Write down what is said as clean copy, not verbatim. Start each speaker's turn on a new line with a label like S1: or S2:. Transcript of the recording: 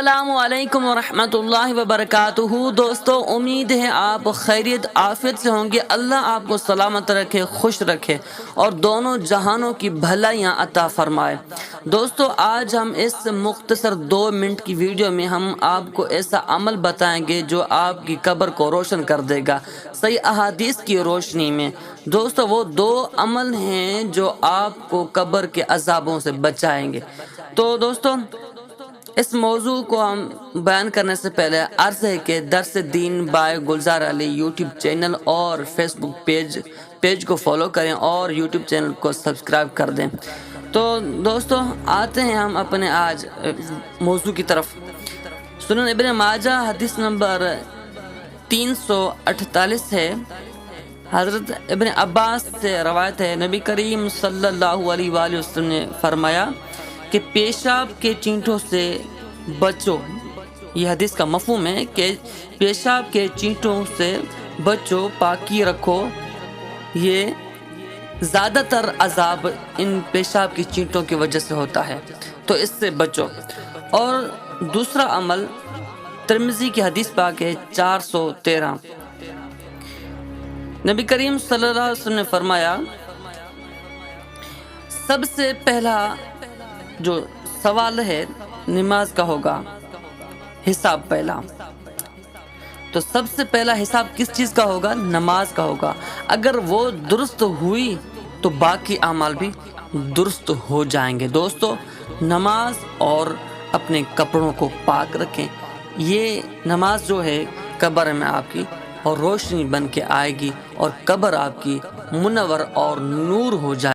S1: السلام علیکم ورحمۃ اللہ وبرکاتہ۔ دوستو، امید ہے آپ خیریت عافیت سے ہوں گے۔ اللہ آپ کو سلامت رکھے، خوش رکھے اور دونوں جہانوں کی بھلائیاں عطا فرمائے۔ دوستو، آج ہم اس مختصر 2 منٹ کی ویڈیو میں ہم آپ کو ایسا عمل بتائیں گے جو آپ کی قبر کو روشن کر دے گا صحیح احادیث کی روشنی میں۔ دوستو، وہ 2 عمل ہیں جو آپ کو قبر کے عذابوں سے بچائیں گے۔ تو دوستو، اس موضوع کو ہم بیان کرنے سے پہلے عرض ہے کہ درس دین بائے گلزار علی یوٹیوب چینل اور فیس بک پیج کو فالو کریں اور یوٹیوب چینل کو سبسکرائب کر دیں۔ تو دوستو، آتے ہیں ہم اپنے آج موضوع کی طرف۔ سنن ابن ماجہ حدیث نمبر 348 ہے۔ حضرت ابن عباس سے روایت ہے، نبی کریم صلی اللہ علیہ وآلہ وسلم نے فرمایا کہ پیشاب کے چینٹوں سے بچو۔ یہ حدیث کا مفہوم ہے کہ پیشاب کے چینٹوں سے بچو، پاکی رکھو۔ یہ زیادہ تر عذاب ان پیشاب کی چینٹوں کی وجہ سے ہوتا ہے، تو اس سے بچو۔ اور دوسرا عمل ترمذی کی حدیث پاک ہے 413۔ نبی کریم صلی اللہ علیہ وسلم نے فرمایا، سب سے پہلا جو سوال ہے نماز کا ہوگا، حساب پہلا۔ تو سب سے پہلا حساب کس چیز کا ہوگا؟ نماز کا ہوگا۔ اگر وہ درست ہوئی تو باقی اعمال بھی درست ہو جائیں گے۔ دوستو، نماز اور اپنے کپڑوں کو پاک رکھیں۔ یہ نماز جو ہے قبر میں آپ کی اور روشنی بن کے آئے گی اور قبر آپ کی منور اور نور ہو جائے